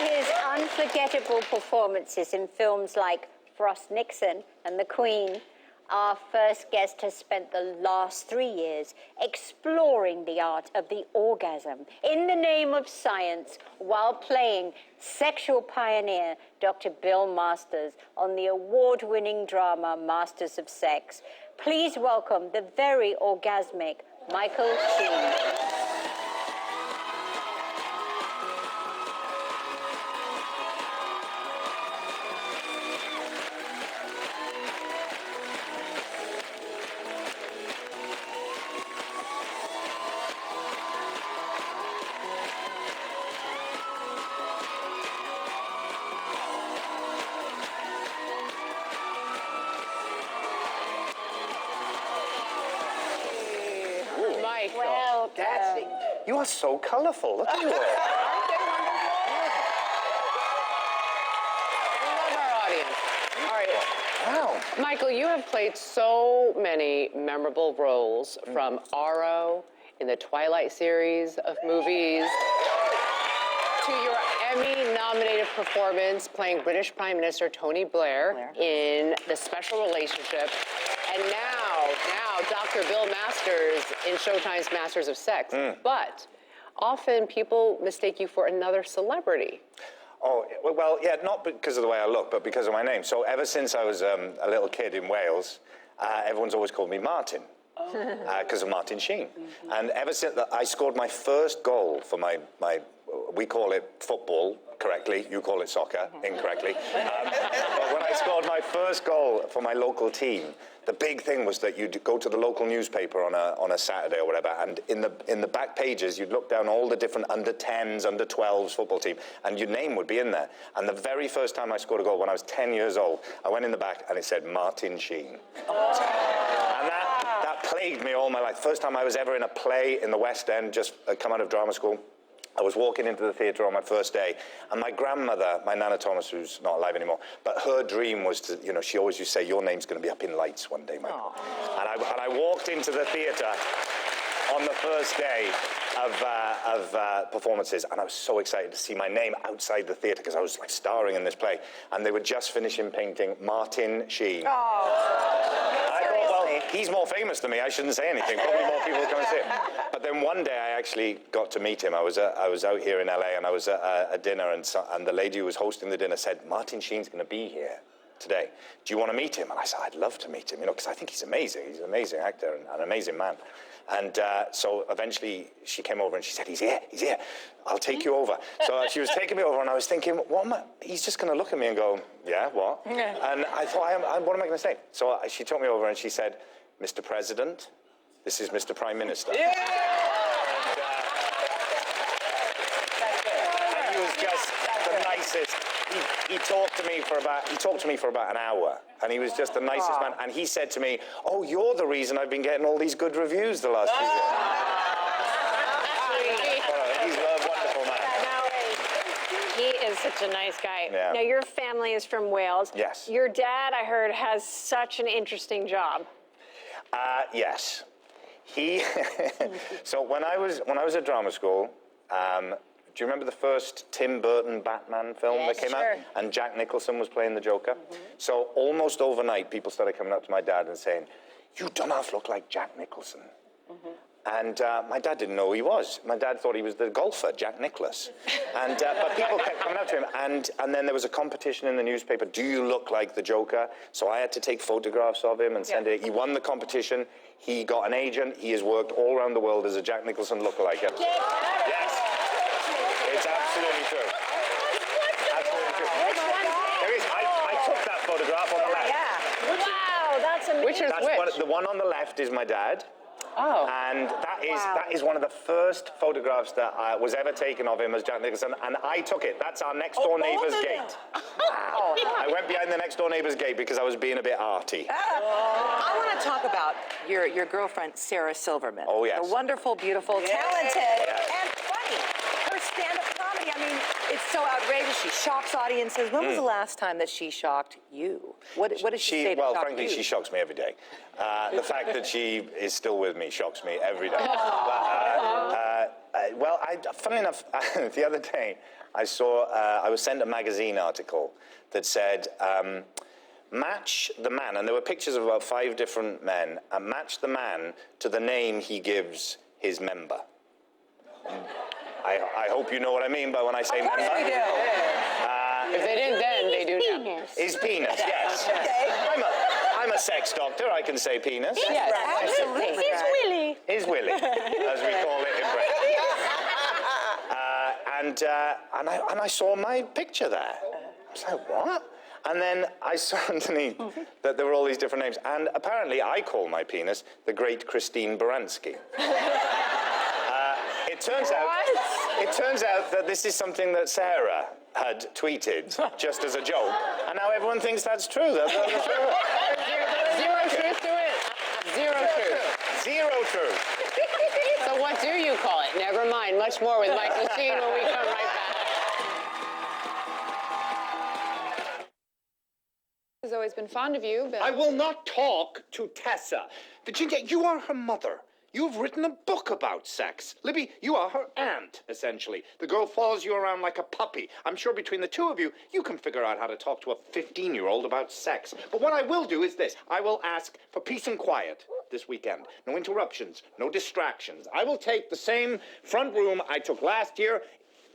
his unforgettable performances in films like Frost Nixon and The Queen, our first guest has spent the last 3 years exploring the art of the orgasm in the name of science while playing sexual pioneer Dr. Bill Masters on the award-winning drama Masters of Sex. Please welcome the very orgasmic Michael Sheen. Well, Dancing. You are so colourful. Look at you all. Aren't they wonderful? We love our audience. All right. Wow. Michael, you have played so many memorable roles, from Aro in the Twilight series of movies to your Emmy-nominated performance playing British Prime Minister Tony Blair in The Special Relationship, and now Dr. Bill Masters in Showtime's Masters of Sex. But often people mistake you for another celebrity. Oh, well, yeah, not because of the way I look, but because of my name. So ever since I was a little kid in Wales, everyone's always called me Martin. Because of Martin Sheen. And ever since I scored my first goal for my we call it football correctly, you call it soccer incorrectly. But when I scored my first goal for my local team, the big thing was that you'd go to the local newspaper on a Saturday or whatever, and in the back pages, you'd look down all the different under-10s, under-12s football team, and your name would be in there. And the very first time I scored a goal, when I was 10 years old, I went in the back and it said Martin Sheen. And that plagued me all my life. First time I was ever in a play in the West End, just come out of drama school. I was walking into the theatre on my first day, and my grandmother, my Nana Thomas, who's not alive anymore, but her dream was to, she always used to say, your name's going to be up in lights one day, Michael. And I walked into the theatre on the first day of performances, and I was so excited to see my name outside the theatre, because I was like starring in this play, and they were just finishing painting Martin Sheen. I thought, well, he's more famous than me, I shouldn't say anything, probably more people will come and see it. But then one day I actually got to meet him. I was out here in LA, and I was at a dinner, and the lady who was hosting the dinner said, Martin Sheen's going to be here today. Do you want to meet him? And I said, I'd love to meet him, because I think he's amazing. He's an amazing actor and an amazing man. And so eventually she came over and she said, he's here, I'll take you over. So she was taking me over, and I was thinking, he's just going to look at me and go, yeah, what? And I thought, what am I going to say? So she took me over and she said, Mr. President, this is Mr. Prime Minister. And he was just the nicest. He talked to me for about an hour, and he was just the nicest man. And he said to me, "Oh, you're the reason I've been getting all these good reviews the last few years." He's a wonderful man. He is such a nice guy. Yeah. Now, your family is from Wales. Yes. Your dad, I heard, has such an interesting job. Yes. So when I was at drama school, do you remember the first Tim Burton Batman film that came out? And Jack Nicholson was playing the Joker? So almost overnight, people started coming up to my dad and saying, you don't half look like Jack Nicholson. And my dad didn't know who he was. My dad thought he was the golfer, Jack Nicklaus. And but people kept coming up to him, and then there was a competition in the newspaper, do you look like the Joker? So I had to take photographs of him and send it. He won the competition. He got an agent. He has worked all around the world as a Jack Nicholson lookalike. Yes. It's absolutely true. Absolutely true. There is. I took that photograph on the left. Wow, that's amazing. Which is which? The one on the left is my dad. Oh. And that is one of the first photographs that was ever taken of him as Jack Nicholson, and I took it. That's our next door neighbour's gate. Wow. I went behind the next door neighbour's gate because I was being a bit arty. I want to talk about your girlfriend, Sarah Silverman. Oh, yes. The wonderful, beautiful, talented, and funny. Her stand-up comedy, I mean, it's so outrageous. She shocks audiences. When was the last time that she shocked you? What did she say to Well, shock frankly, you? she shocks me every day. The fact that she is still with me shocks me every day. Well, funnily enough, the other day I saw, I was sent a magazine article that said, match the man, and there were pictures of about 5 different men, and match the man to the name he gives his member. I hope you know what I mean by when I say member. Of course we do. If they didn't then, they do now. Penis. His penis, yes. I'm a sex doctor, I can say penis. Yes. Absolutely. His willy. His willy, as we call it in Britain. And I saw my picture there. I was like, what? And then I saw underneath that there were all these different names. And apparently I call my penis the Great Christine Baranski. It turns out that this is something that Sarah had tweeted just as a joke. And now everyone thinks that's true. Zero truth to it. Zero truth. Zero truth. So what do you call it? Never mind. Much more with Michael Sheen when we come right back. Has always been fond of you, but I will not talk to Tessa. Virginia, you are her mother. You've written a book about sex. Libby, you are her aunt, essentially. The girl follows you around like a puppy. I'm sure between the two of you, you can figure out how to talk to a 15-year-old about sex. But what I will do is this. I will ask for peace and quiet this weekend. No interruptions, no distractions. I will take the same front room I took last year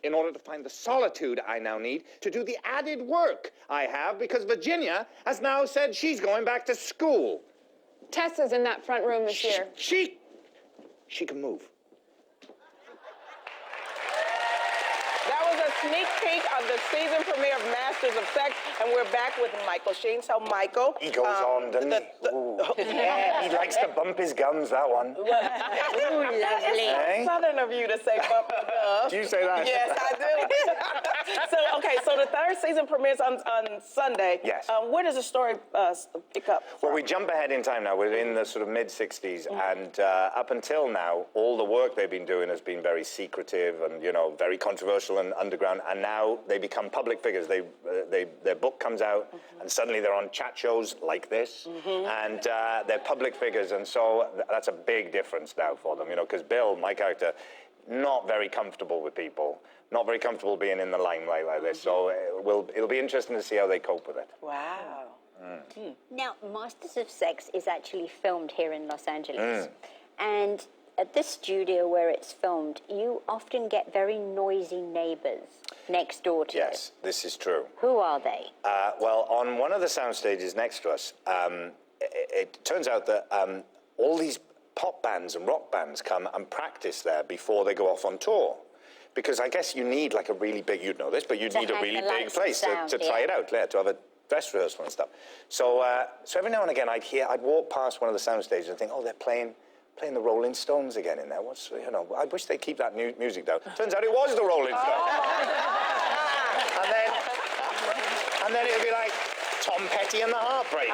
in order to find the solitude I now need to do the added work I have because Virginia has now said she's going back to school. Tessa's in that front room this year. She can move. That was a sneak peek of the season premiere of Masters of Sex, and we're back with Michael Sheen. So, Michael. He goes on, doesn't he? Ooh. Yeah, he likes to bump his gums, that one. Ooh, lovely. Eh? Southern of you to say bump the gum. Do you say that? Yes, I do. So the third season premieres on Sunday. Yes. Where does the story pick up from? Well, we jump ahead in time now. We're in the sort of mid-60s, and up until now, all the work they've been doing has been very secretive and, you know, very controversial and underground, and now they become public figures. Their book comes out, and suddenly they're on chat shows like this, and they're public figures, and so that's a big difference now for them, you know, because Bill, my character, not very comfortable with people, not very comfortable being in the limelight like this, so it'll be interesting to see how they cope with it. Wow. Now, Masters of Sex is actually filmed here in Los Angeles. And at this studio where it's filmed, you often get very noisy neighbors next door to you. Yes, this is true. Who are they? Well, on one of the sound stages next to us, it turns out that all these pop bands and rock bands come and practice there before they go off on tour. Because I guess you need like a really big, you'd know this, but you'd need a really big place to try it out, to have a dress rehearsal and stuff. So every now and again I'd walk past one of the sound stages and think, oh, they're playing the Rolling Stones again in there. I wish they'd keep that new music down. Turns out it was the Rolling Stones. and then it'd be like Tom Petty and the Heartbreakers.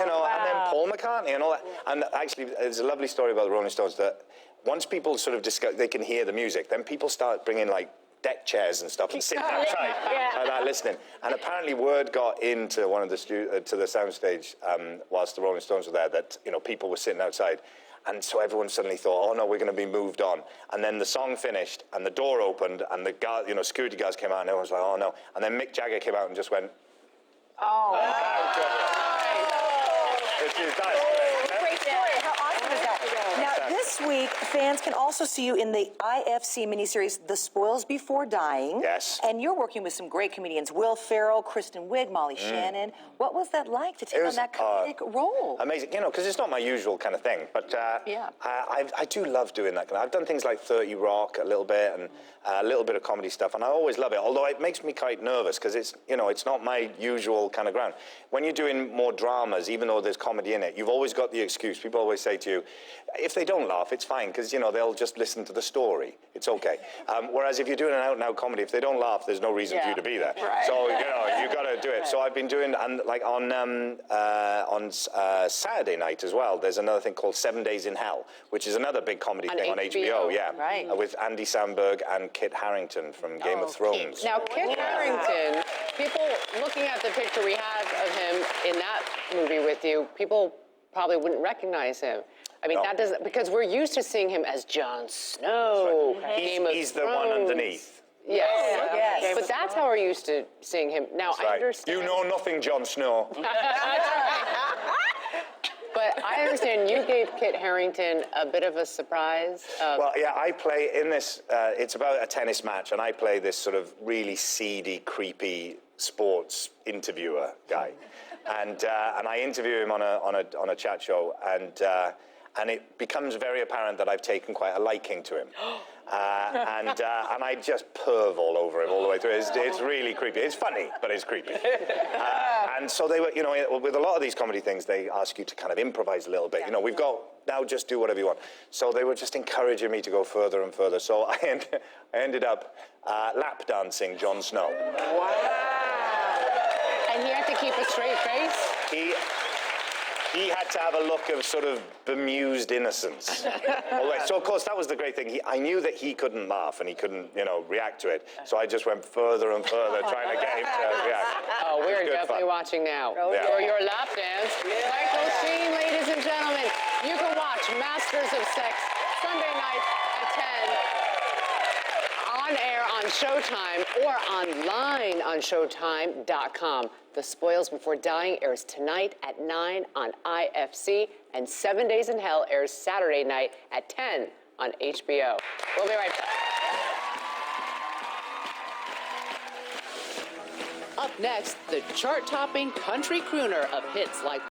And then Paul McCartney and all that. And actually, there's a lovely story about the Rolling Stones that once people sort of discover they can hear the music, then people start bringing like deck chairs and stuff and sitting outside like that listening. And apparently word got into one of the to the soundstage whilst the Rolling Stones were there that, you know, people were sitting outside. And so everyone suddenly thought, oh no, we're going to be moved on. And then the song finished and the door opened and the guard, security guards came out and everyone was like, oh no. And then Mick Jagger came out and just went, Great story. How awesome is that? Now, this week, fans can also see you in the IFC miniseries, The Spoils Before Dying. Yes. And you're working with some great comedians, Will Ferrell, Kristen Wiig, Molly Shannon. What was that like to take on that comedic role? Amazing, because it's not my usual kind of thing, but I do love doing that. I've done things like 30 Rock a little bit and a little bit of comedy stuff, and I always love it, although it makes me quite nervous because it's not my usual kind of ground. When you're doing more dramas, even though there's comedy in it, you've always got the excuse. People always say to you, if they don't laugh, it's fine, because, they'll just listen to the story. It's okay. Whereas if you're doing an out-and-out comedy, if they don't laugh, there's no reason for you to be there. Right. So, you got to do it. So I've been doing, and like on Saturday night as well, there's another thing called 7 Days in Hell, which is another big comedy thing on HBO. Yeah. Right. With Andy Samberg and Kit Harington from Game of Thrones. Now, Kit Harington, people looking at the picture we have of him in that movie with you, people probably wouldn't recognize him. I mean, No. that doesn't, because we're used to seeing him as Jon Snow. Game of He's the one Thrones. underneath. Yes. Yes. But that's how we're used to seeing him. Now, I Right. understand. You know nothing, Jon Snow. But I understand you gave Kit Harington a bit of a surprise. Well, yeah, I play in this. It's about a tennis match, and I play this sort of really seedy, creepy sports interviewer guy, and I interview him on a chat show, and it becomes very apparent that I've taken quite a liking to him. And I just perv all over him all the way through. It's really creepy. It's funny, but it's creepy. And so they were, you know, with a lot of these comedy things, they ask you to kind of improvise a little bit. You know, we've got, now just do whatever you want. So they were just encouraging me to go further and further. So I ended up lap dancing Jon Snow. And he had to keep a straight face? He had to have a look of sort of bemused innocence. So, of course, that was the great thing. I knew that he couldn't laugh and he couldn't, you know, react to it. So I just went further and further trying to get him to react. Oh, we're Good definitely fun. watching now. Yeah. For your lap dance. Michael Sheen, ladies and gentlemen. You can watch Masters of Sex Sunday nights at 10 on air on Showtime or online on Showtime.com. The Spoils Before Dying airs tonight at 9 on IFC, and 7 Days in Hell airs Saturday night at 10 on HBO. We'll be right back. Up next, the chart-topping country crooner of hits like